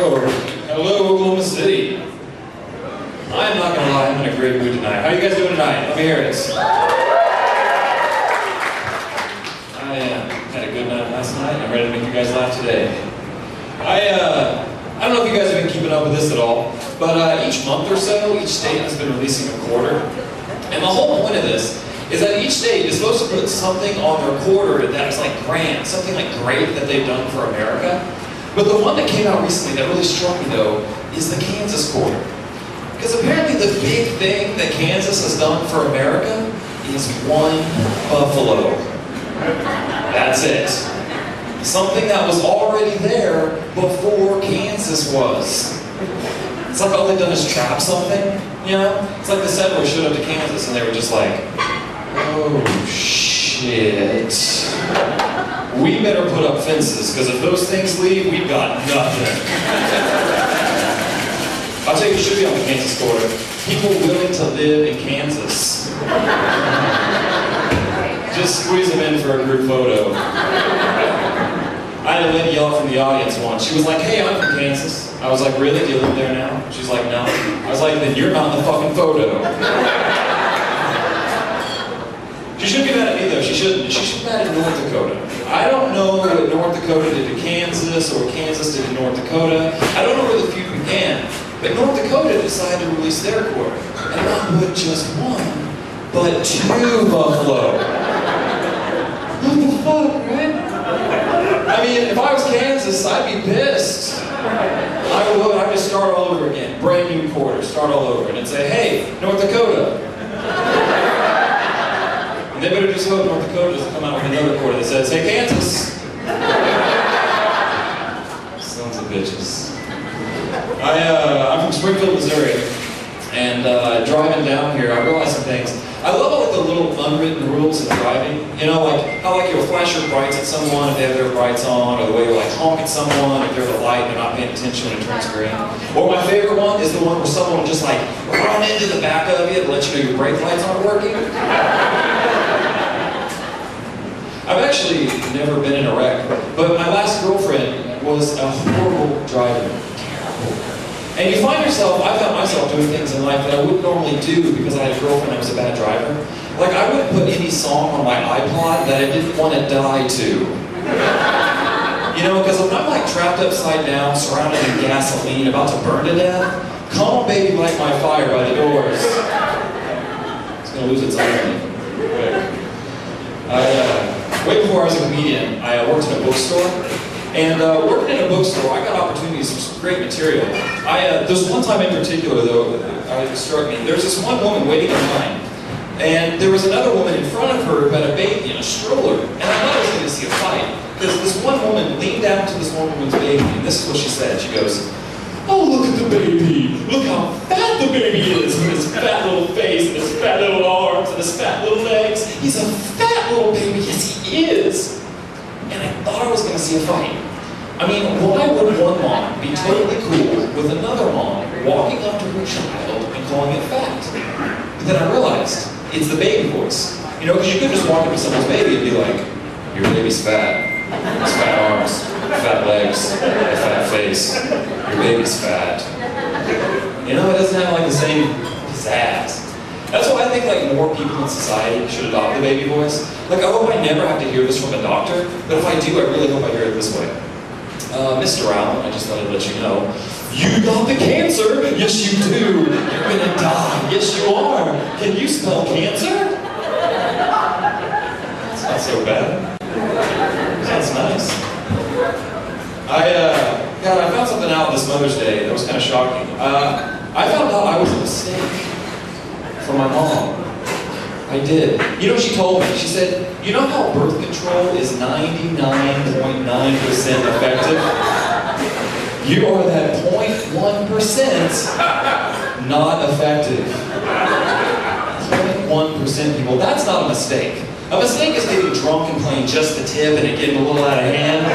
Chicago. Hello, Oklahoma City. I'm not gonna lie, I'm in a great mood tonight. How are you guys doing tonight? Let me hear it. I had a good night last night. I'm ready to make you guys laugh today. I don't know if you guys have been keeping up with this at all, but each month or so, each state has been releasing a quarter. And the whole point of this is that each state is supposed to put something on their quarter that is like grand, something like great that they've done for America. But the one that came out recently that really struck me though is the Kansas quarter. Because apparently the big thing that Kansas has done for America is one buffalo. That's it. Something that was already there before Kansas was. It's like all they've done is trap something, you know? It's like the settlers showed up to Kansas and they were just like, oh shit. We better put up fences, because if those things leave, we've got nothing. I'll tell you, you should be on the Kansas quarter. People willing to live in Kansas. Just squeeze them in for a group photo. I had a lady yell from the audience once. She was like, hey, I'm from Kansas. I was like, really? Do you live there now? She's like, no. I was like, then you're not in the fucking photo. She shouldn't be mad at me though. She shouldn't. She should be mad at North Dakota. I don't know what North Dakota did to Kansas or what Kansas did to North Dakota. I don't know where the feud began. But North Dakota decided to release their quarter. And not with just one, but two buffalo. What the fuck, right? I mean, if I was Kansas, I'd be pissed. I'd just start all over again. Brand new quarter, start all over. And say, hey, North Dakota. And they better just hope North Dakota doesn't come out with another quarter that says, hey, Kansas. Sons of bitches. I'm from Springfield, Missouri. And driving down here, I realized some things. I love all the little unwritten rules in driving. You know, like how you'll flash your brights at someone if they have their brights on, or the way you like honk at someone if they're at a light and they're not paying attention when it turns green. Or my favorite one is the one where someone will just like run into the back of you to let you know your brake lights aren't working. I've actually never been in a wreck, but my last girlfriend was a horrible driver. And you find yourself, I found myself doing things in life that I wouldn't normally do because I had a girlfriend that was a bad driver. Like, I wouldn't put any song on my iPod that I didn't want to die to. You know, because when I'm like trapped upside down, surrounded in gasoline, about to burn to death, come on baby, light my fire by the Doors. It's going to lose its irony. Way before I was a comedian, I worked in a bookstore. And working in a bookstore, I got opportunities for some great material. There's one time in particular, though, that struck me. There's this one woman waiting in line, and there was another woman in front of her who had a baby in a stroller. And I thought I was going to see a fight, because this one woman leaned down to this one woman's baby, and this is what she said. She goes, oh, look at the baby. Look how fat the baby is, with his fat little face, and his fat little arms, and his fat little legs. He's a fat little baby. Yes, he is. And I thought I was going to see a fight. I mean, why would one mom be totally cool with another mom walking up to her child and calling it fat? But then I realized, it's the baby voice. You know, because you could just walk up to someone's baby and be like, your baby's fat. It's fat arms, fat legs, a fat face. Your baby's fat. You know, it doesn't have like the same pizzazz. That's why I think like more people in society should adopt the baby voice. Like, I hope I never have to hear this from a doctor, but if I do, I really hope I hear it this way. Mr. Allen, I just thought I'd let you know, you got the cancer! Yes, you do! You're gonna die! Yes, you are! Can you spell cancer? It's not so bad. Sounds nice. I found something out this Mother's Day that was kind of shocking. I found out I was a mistake for my mom. I did. You know what she told me? She said, you know how birth control is 99.9% effective? You are that 0.1% not effective. 0.1% people. That's not a mistake. A mistake is getting drunk and playing just the tip and it getting a little out of hand.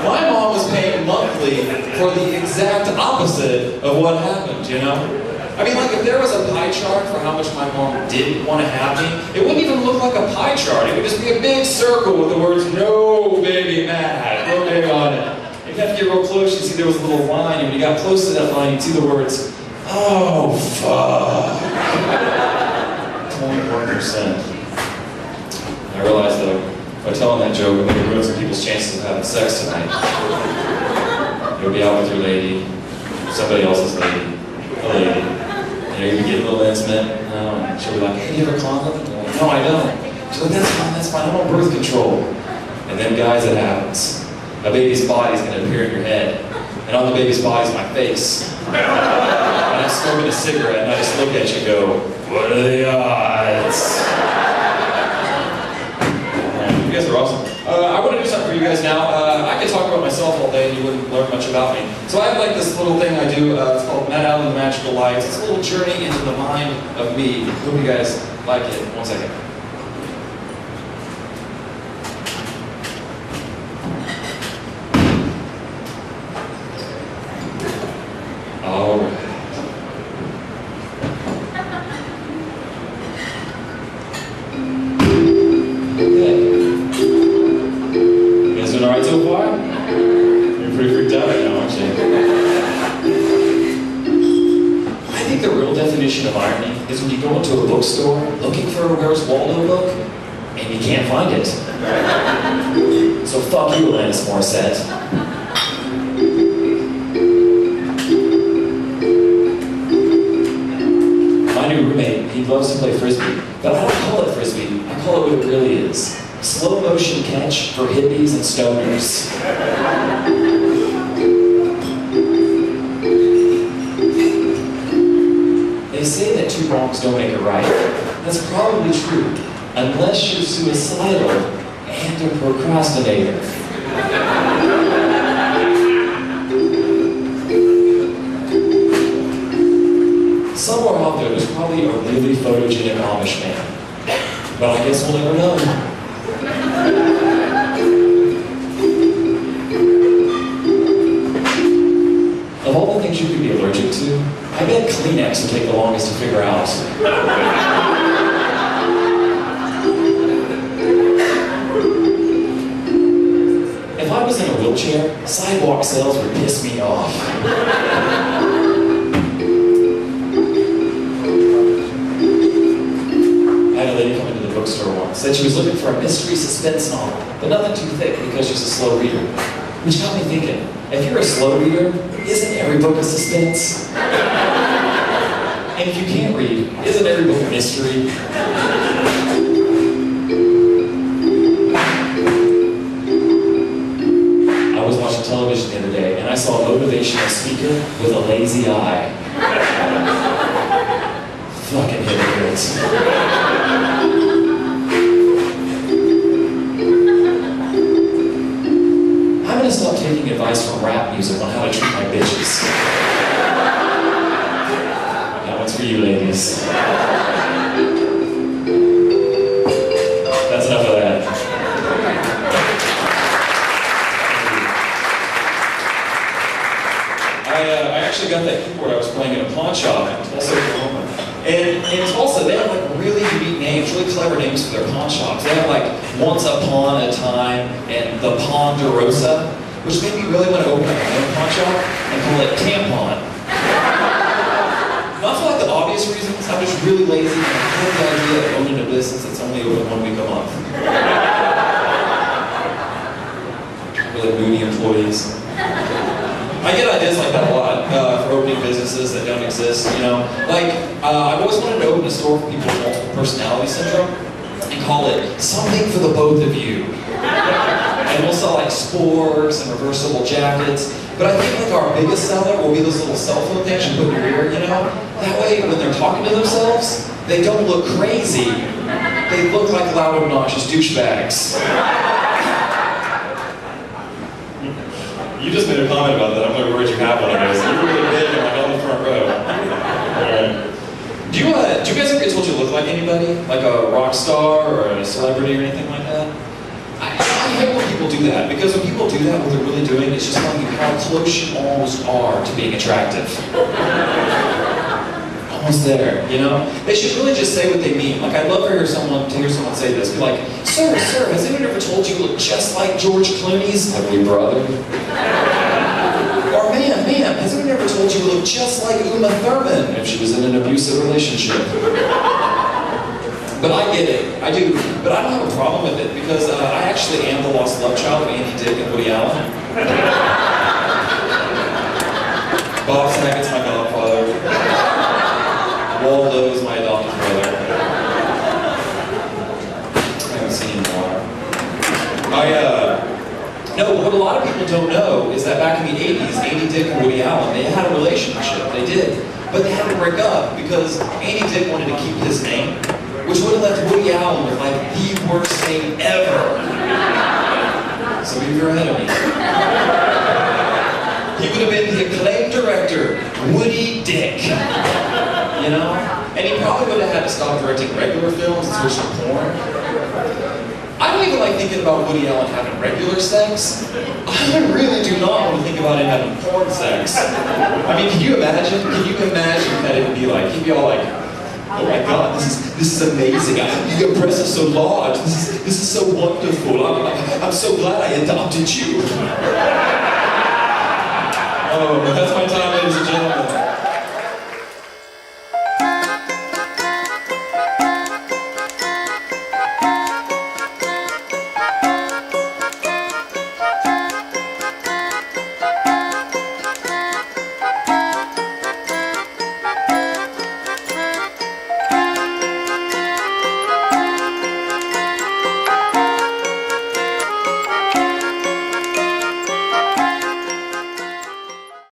My mom was paying monthly for the exact opposite of what happened, you know? I mean, like, if there was a pie chart for how much my mom didn't want to have me, it wouldn't even look like a pie chart. It would just be a big circle with the words, no baby mad, no baby on it. In get real close, you see there was a little line, and when you got close to that line, you'd see the words, "Oh, fuck." 21%. I realized though, by telling that joke, I'm going to ruin some people's chances of having sex tonight. You'll be out with your lady, somebody else's lady, a lady. You know, you get a little intimate, and she'll be like, "Hey, do you have a condom?" And you're like, "No, I don't." She's like, that's fine, I'm on birth control." And then guys, it happens. A baby's body's going to appear in your head, and on the baby's body's my face. And I'm smoking a cigarette, and I just look at you and go, "What are the odds?" You guys are awesome. I want to do something for you guys now. I could talk about myself all day and you wouldn't learn much about me. So I have like this little thing I do, it's called Matt Out in the Magical Lights. It's a little journey into the mind of me. Hope you guys like it. 1 second. All right. Alright so far? You're pretty freaked out right now, aren't you? I think the real definition of irony is when you go into a bookstore looking for a Where's Waldo book and you can't find it. So fuck you, Alanis Morissette. My new roommate, he loves to play frisbee, but I don't call it frisbee, I call it what it really is. Slow motion catch for hippies and stoners. They say that 2 wrongs don't make it right. That's probably true, unless you're suicidal and a procrastinator. Somewhere out there's probably a really photogenic Amish man. But I guess we'll never know. Of all the things you could be allergic to, I bet Kleenex would take the longest to figure out. If I was in a wheelchair, sidewalk sales would piss me off. I had a lady come into the bookstore once, said she was looking for a mystery suspense novel, but nothing too thick because she's a slow reader. Which got me thinking, if you're a slow reader, isn't every book a suspense? And if you can't read, isn't every book a mystery? I was watching television the other day, and I saw a motivational speaker with a lazy eye. Fucking hypocrites. I'm gonna stop taking advice from rap music on how to treat my bitches. That one's for you, ladies. That's enough of that. I actually got that keyboard I was playing in a pawn shop in Tulsa, Oklahoma. And in Tulsa, they have like really unique names, really clever names for their pawn shops. They have like Once Upon a Time and the Ponderosa, which made me really want to open up my own pawn shop and call it Tampon. Not for like the obvious reasons, I'm just really lazy and I love the idea of owning a business that's only open 1 week a month. Really moody employees. I get ideas like that a lot for opening businesses that don't exist, you know. Like, I've always wanted to open a store for people with multiple personality syndrome and call it Something for the Both of You. And we'll sell like sports and reversible jackets. But I think like our biggest seller will be those little cell phone things you put in your ear, you know? That way, when they're talking to themselves, they don't look crazy. They look like loud, obnoxious douchebags. You just made a comment about that. I'm really worried you have one of those. You're really big and like on the front row. Alright. Do you guys ever get told you look like anybody? Like a rock star or a celebrity or anything like that? I hate when people do that, because when people do that, what they're really doing is just telling you how close you almost are to being attractive. Almost there, you know? They should really just say what they mean. Like, I'd love to hear someone say this. Be like, sir, has anyone ever told you look just like George Clooney's ugly brother? Ma'am, has anyone ever told you you look just like Uma Thurman if she was in an abusive relationship? But I get it, I do. But I don't have a problem with it because I actually am the lost love child of Andy Dick and Woody Allen. Bob Saget's my godfather. Waldo is my adopted brother. I haven't seen him in a while. No, what a lot of people don't know is that back in the 80s, Andy Dick and Woody Allen, they had a relationship, they did. But they had to break up because Andy Dick wanted to keep his name, which would have left Woody Allen with like the worst name ever. Some of you are ahead of me. He would have been the acclaimed director, Woody Dick. You know? And he probably would have had to stop directing regular films and switch to porn. I don't even like thinking about Woody Allen having regular sex. I really do not want to think about him having porn sex. I mean, can you imagine? Can you imagine that it would be like, he'd be all like, oh my God, this is amazing. Your breasts are so large. This is so wonderful. I'm so glad I adopted you. Oh, that's my time, ladies and gentlemen.